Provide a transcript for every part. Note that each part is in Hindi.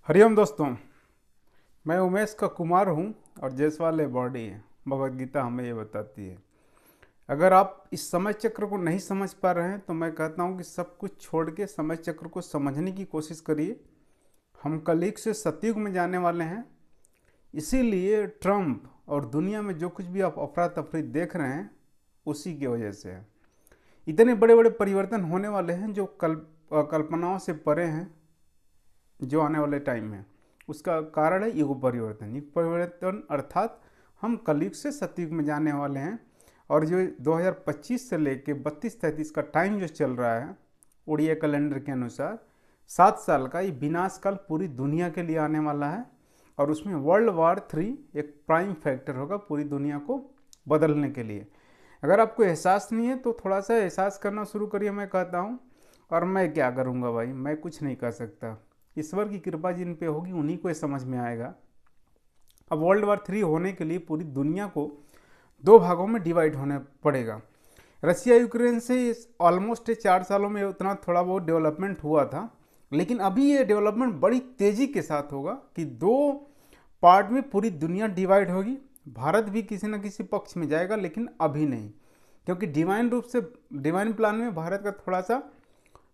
हरिओम दोस्तों। मैं उमेश का कुमार हूँ और जायसवाल ये बॉडी है। भगवत गीता हमें ये बताती है, अगर आप इस समय चक्र को नहीं समझ पा रहे हैं तो मैं कहता हूँ कि सब कुछ छोड़ के समय चक्र को समझने की कोशिश करिए। हम कलयुग से सतयुग में जाने वाले हैं, इसीलिए ट्रम्प और दुनिया में जो कुछ भी आप अफरा तफरी देख रहे हैं उसी की वजह से है। इतने बड़े बड़े परिवर्तन होने वाले हैं जो कल्पनाओं से परे हैं, जो आने वाले टाइम में। उसका कारण है युग परिवर्तन। युग परिवर्तन अर्थात हम कलयुग से सतयुग में जाने वाले हैं। और जो 2025 से लेके 32-33 का टाइम जो चल रहा है उड़िया कैलेंडर के अनुसार 7 साल का, ये विनाश काल पूरी दुनिया के लिए आने वाला है। और उसमें वर्ल्ड वॉर 3 एक प्राइम फैक्टर होगा पूरी दुनिया को बदलने के लिए। अगर आपको एहसास नहीं है तो थोड़ा सा एहसास करना शुरू करिए, मैं कहता हूँ। और मैं क्या करूँगा भाई, मैं कुछ नहीं कर सकता। ईश्वर की कृपा जिन पे होगी उन्हीं को ये समझ में आएगा। अब वर्ल्ड वॉर 3 होने के लिए पूरी दुनिया को 2 भागों में डिवाइड होने पड़ेगा। रशिया यूक्रेन से ऑलमोस्ट 4 सालों में उतना थोड़ा बहुत डेवलपमेंट हुआ था, लेकिन अभी ये डेवलपमेंट बड़ी तेज़ी के साथ होगा कि 2 पार्ट में पूरी दुनिया डिवाइड होगी। भारत भी किसी न किसी पक्ष में जाएगा, लेकिन अभी नहीं, क्योंकि डिवाइन रूप से डिवाइन प्लान में भारत का थोड़ा सा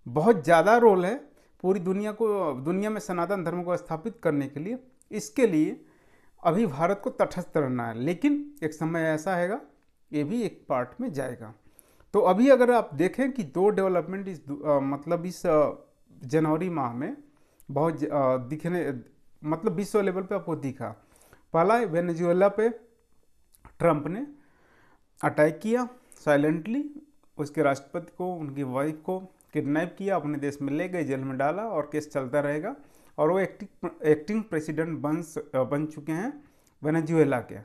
बहुत ज़्यादा रोल है पूरी दुनिया में सनातन धर्म को स्थापित करने के लिए। इसके लिए अभी भारत को तटस्थ रहना है, लेकिन एक समय ऐसा आएगा ये भी एक पार्ट में जाएगा। तो अभी अगर आप देखें कि 2 डेवलपमेंट इस जनवरी माह में बहुत दिखने, मतलब विश्व लेवल पे आपको दिखा। पहला वेनेजुएला पे ट्रंप ने अटैक किया साइलेंटली, उसके राष्ट्रपति को, उनकी वाइफ को किडनैप किया, अपने देश में ले गए, जेल में डाला और केस चलता रहेगा। और वो एक्टिंग प्रेसिडेंट बन चुके हैं वेनेजुएला के।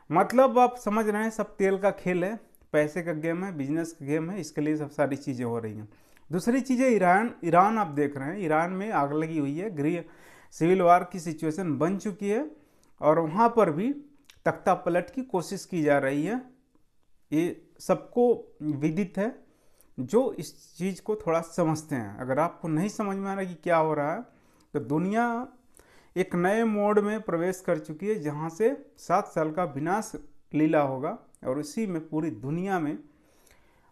मतलब आप समझ रहे हैं, सब तेल का खेल है, पैसे का गेम है, बिजनेस का गेम है, इसके लिए सब सारी चीज़ें हो रही हैं। दूसरी चीज़ है ईरान आप देख रहे हैं, ईरान में आग लगी हुई है, गृह सिविल वार की सिचुएशन बन चुकी है और वहाँ पर भी तख्ता पलट की कोशिश की जा रही है। ये सबको विदित है जो इस चीज़ को थोड़ा समझते हैं। अगर आपको नहीं समझ में आ रहा कि क्या हो रहा है, तो दुनिया एक नए मोड में प्रवेश कर चुकी है, जहाँ से 7 साल का विनाश लीला होगा और इसी में पूरी दुनिया में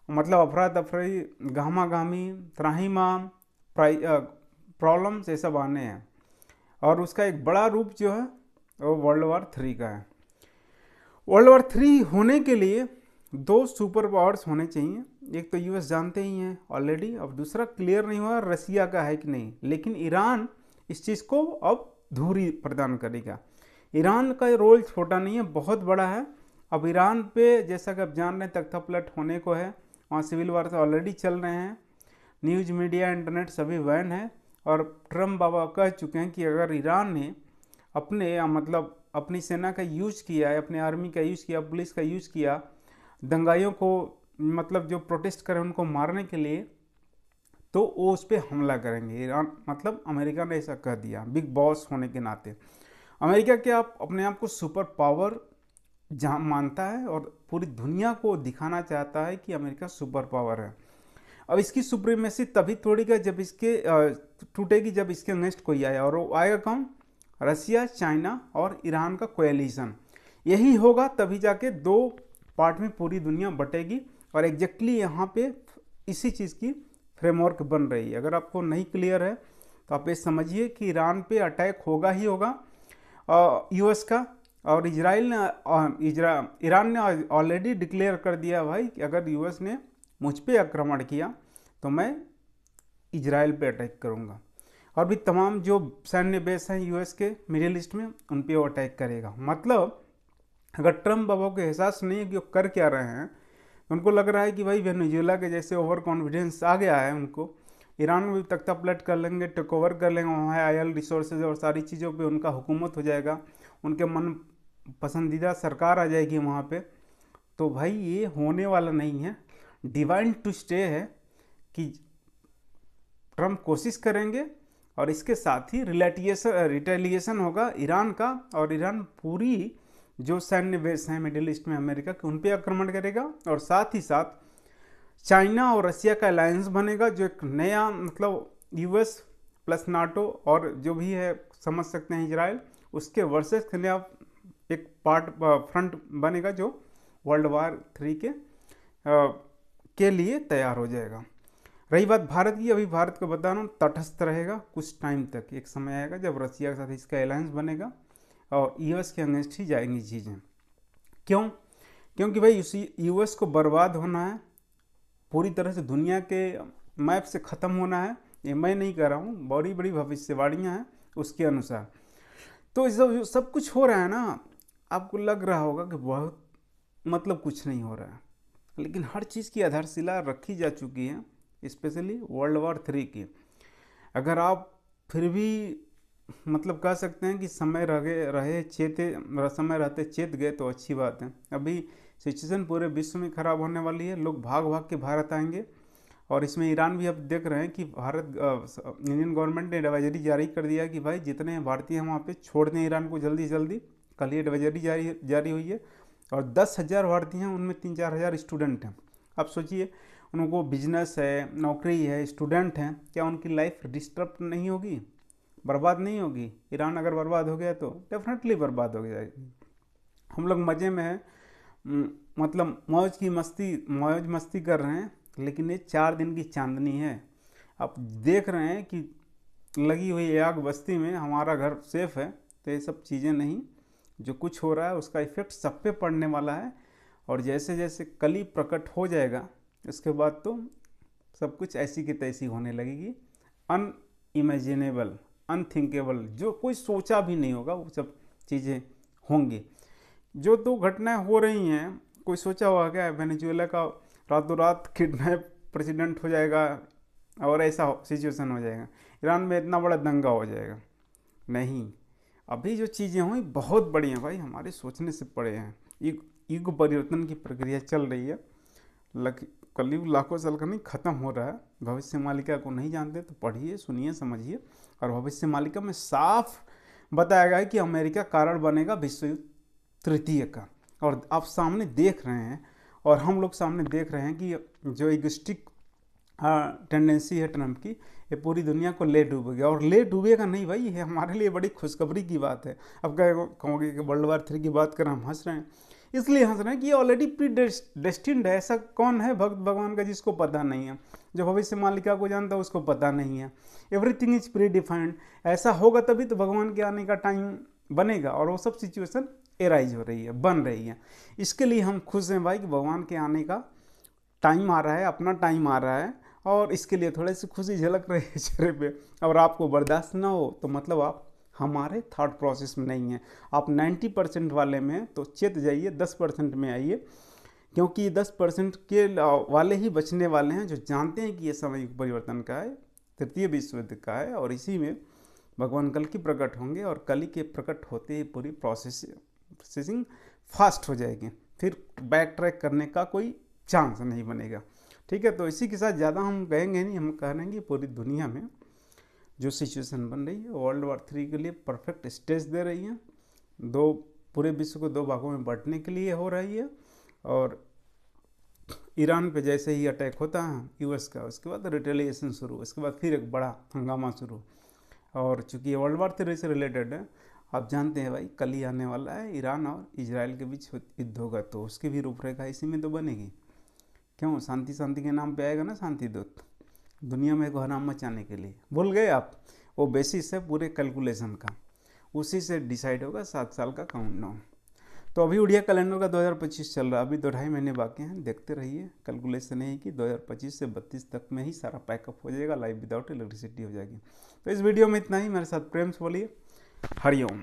मतलब अफरा तफरी, गहमा गहमी, त्राहिमाम, प्रॉब्लम्स ये सब आने हैं। और उसका एक बड़ा रूप जो है वो वर्ल्ड वॉर 3 का है। वर्ल्ड वॉर 3 होने के लिए 2 सुपर पावर्स होने चाहिए। एक तो यूएस जानते ही हैं ऑलरेडी, अब दूसरा क्लियर नहीं हुआ रसिया का है कि नहीं, लेकिन ईरान इस चीज़ को अब धूरी प्रदान करेगा। ईरान का रोल छोटा नहीं है, बहुत बड़ा है। अब ईरान पे जैसा कि आप जान रहे हैं तख्ता पलट होने को है, वहाँ सिविल वार ऑलरेडी चल रहे हैं, न्यूज़ मीडिया इंटरनेट सभी बैन है। और ट्रम्प बाबा कह चुके हैं कि अगर ईरान ने अपनी सेना का यूज किया है, अपनी आर्मी का यूज किया, पुलिस का यूज किया दंगाइयों को, मतलब जो प्रोटेस्ट करें उनको मारने के लिए, तो वो उस पर हमला करेंगे। ईरान अमेरिका ने ऐसा कह दिया, बिग बॉस होने के नाते। अमेरिका क्या अपने आप को सुपर पावर जहाँ मानता है और पूरी दुनिया को दिखाना चाहता है कि अमेरिका सुपर पावर है। अब इसकी सुप्रीमेसी तभी तोड़ेगा जब इसके टूटेगी, जब इसके नेक्स्ट कोई आया, और वो आएगा कौन? रसिया, चाइना और ईरान का कोएलिशन। यही होगा तभी जाके 2 पार्ट में पूरी दुनिया बटेगी। और एग्जैक्टली यहाँ पे इसी चीज़ की फ्रेमवर्क बन रही है। अगर आपको नहीं क्लियर है तो आप ये समझिए कि ईरान पे अटैक होगा ही होगा यूएस का। और ईरान ने ऑलरेडी डिक्लेयर कर दिया भाई कि अगर यूएस ने मुझ पे आक्रमण किया तो मैं इजराइल पे अटैक करूँगा। और भी तमाम जो सैन्य बेस हैं यूएस के मिडिल ईस्ट में, उन पे वो अटैक करेगा। मतलब अगर ट्रम्प बाबा को एहसास नहीं है कि वो कर क्या रहे हैं, तो उनको लग रहा है कि भाई वेनेजुएला के जैसे ओवर कॉन्फिडेंस आ गया है उनको, ईरान में भी तख्ता पलट कर लेंगे, टेक ओवर कर लेंगे, वहाँ ऑयल रिसोर्सेज और सारी चीज़ों पे उनका हुकूमत हो जाएगा, उनके मन पसंदीदा सरकार आ जाएगी वहाँ पे। तो भाई ये होने वाला नहीं है। डिवाइन ट्विस्ट ये है कि ट्रम्प कोशिश करेंगे और इसके साथ ही रिटेलिएशन होगा ईरान का, और ईरान पूरी जो सैन्य बेस हैं मिडिल ईस्ट में अमेरिका के, उन पे आक्रमण करेगा। और साथ ही साथ चाइना और रसिया का अलायंस बनेगा, जो एक नया यूएस प्लस नाटो और जो भी है समझ सकते हैं इजराइल, उसके वर्सेस के लिए आप एक फ्रंट बनेगा जो वर्ल्ड वार 3 के लिए तैयार हो जाएगा। रही बात भारत की, अभी भारत को बता रहा हूँ तटस्थ रहेगा कुछ टाइम तक। एक समय आएगा जब रसिया के साथ इसका अलायंस बनेगा और यूएस के अगेंस्ट ही जाएंगी चीज़ें। क्यों? क्योंकि भाई उसी यूएस को बर्बाद होना है, पूरी तरह से दुनिया के मैप से ख़त्म होना है। ये मैं नहीं कह रहा हूँ, बड़ी बड़ी भविष्यवाणियाँ हैं उसके अनुसार। तो सब कुछ हो रहा है ना, आपको लग रहा होगा कि बहुत मतलब कुछ नहीं हो रहा है, लेकिन हर चीज़ की आधारशिला रखी जा चुकी है, स्पेशली वर्ल्ड वार 3 की। अगर आप फिर भी मतलब कह सकते हैं कि समय समय रहते चेत गए तो अच्छी बात है। अभी सिचुएशन पूरे विश्व में ख़राब होने वाली है, लोग भाग भाग के भारत आएंगे। और इसमें ईरान भी अब देख रहे हैं कि इंडियन गवर्नमेंट ने एडवाइजरी जारी कर दिया कि भाई जितने भारतीय हैं वहाँ पे छोड़ दें ईरान को जल्दी से जल्दी। कल ही एडवाइजरी जारी हुई है और 10,000 भारतीय हैं, उनमें 3-4 हज़ार स्टूडेंट हैं। अब सोचिए, उनको बिजनेस है, नौकरी है, स्टूडेंट हैं, क्या उनकी लाइफ डिस्टर्ब नहीं होगी, बर्बाद नहीं होगी? ईरान अगर बर्बाद हो गया तो डेफिनेटली बर्बाद हो जाएगी। हम लोग मज़े में हैं, मतलब मौज मस्ती कर रहे हैं, लेकिन ये 4 दिन की चांदनी है। आप देख रहे हैं कि लगी हुई आग बस्ती में हमारा घर सेफ है, तो ये सब चीज़ें नहीं, जो कुछ हो रहा है उसका इफेक्ट सब पे पड़ने वाला है। और जैसे जैसे कली प्रकट हो जाएगा उसके बाद तो सब कुछ ऐसी की तैसी होने लगेगी। अनइमेजिनेबल, अनथिंकेबल, जो कोई सोचा भी नहीं होगा वो सब चीज़ें होंगी। जो दो घटनाएं हो रही हैं, कोई सोचा होगा क्या वेनेजुएला का रातों रात किडनैप प्रेसिडेंट हो जाएगा और ऐसा सिचुएशन हो जाएगा, ईरान में इतना बड़ा दंगा हो जाएगा? नहीं, अभी जो चीज़ें हुई बहुत बड़ी हैं भाई, हमारे सोचने से परे हैं। युग परिवर्तन की प्रक्रिया चल रही है, कलयुग लाखों साल का नहीं, ख़त्म हो रहा है। भविष्य मालिका को नहीं जानते तो पढ़िए, सुनिए, समझिए। और भविष्य मालिका में साफ बताया गया है कि अमेरिका कारण बनेगा विश्व युद्ध 3 का। और आप सामने देख रहे हैं और हम लोग सामने देख रहे हैं कि जो इगोइस्टिक टेंडेंसी है ट्रम्प की, ये पूरी दुनिया को ले डूबेगा। और ले डूबेगा नहीं भाई, ये हमारे लिए बड़ी खुशखबरी की बात है। अब कहोगे कि वर्ल्ड वार 3 की बात कर हम हंस रहे हैं, इसलिए हंस रहे हैं कि ये ऑलरेडी प्री डेस्टिन्ड है। ऐसा कौन है भक्त भगवान का जिसको पता नहीं है? जो भविष्य मालिका को जानता है उसको पता नहीं है। Everything is pre defined. ऐसा होगा तभी तो भगवान के आने का टाइम बनेगा, और वो सब सिचुएशन एराइज हो रही है, बन रही है। इसके लिए हम खुश हैं भाई कि भगवान के आने का टाइम आ रहा है, अपना टाइम आ रहा है, और इसके लिए थोड़ी सी खुशी झलक रही है चेहरे पे। और आपको बर्दाश्त ना हो तो मतलब आप हमारे थॉट प्रोसेस में नहीं है। आप 90% वाले में तो चेत जाइए, 10% में आइए, क्योंकि 10% के वाले ही बचने वाले हैं जो जानते हैं कि ये समय परिवर्तन का है, तृतीय विश्व युद्ध का है, और इसी में भगवान कल की प्रकट होंगे। और कल के प्रकट होते ही पूरी प्रोसेसिंग फास्ट हो जाएगी, फिर बैक ट्रैक करने का कोई चांस नहीं बनेगा। ठीक है, तो इसी के साथ ज़्यादा हम कहेंगे नहीं, हम कह रहे हैं कि पूरी दुनिया में जो सिचुएशन बन रही है वर्ल्ड वार 3 के लिए परफेक्ट स्टेज दे रही है। पूरे विश्व को 2 भागों में बांटने के लिए हो रही है। और ईरान पे जैसे ही अटैक होता है यूएस का, उसके बाद रिटेलिएशन शुरू, उसके बाद फिर एक बड़ा हंगामा शुरू। और चूँकि वर्ल्ड वार 3 से रिलेटेड है, आप जानते हैं भाई कल ही आने वाला है, ईरान और इजराइल के बीच युद्ध होगा, तो उसकी भी रूपरेखा इसी में तो बनेगी। क्यों? शांति के नाम पे आएगा ना शांति दूत, दुनिया में कोहराम मचाने के लिए। भूल गए आप? वो बेसिस है पूरे कैलकुलेशन का, उसी से डिसाइड होगा 7 साल का काउंटडाउन। तो अभी उड़िया कैलेंडर का 2025 चल रहा है, अभी 2-2.5 महीने बाकी हैं, देखते रहिए। कैलकुलेशन है कि 2025 से 32 तक में ही सारा पैकअप हो जाएगा, लाइफ विदाउट इलेक्ट्रिसिटी हो जाएगी। तो इस वीडियो में इतना ही। मेरे साथ प्रेम से बोलिए हरिओम।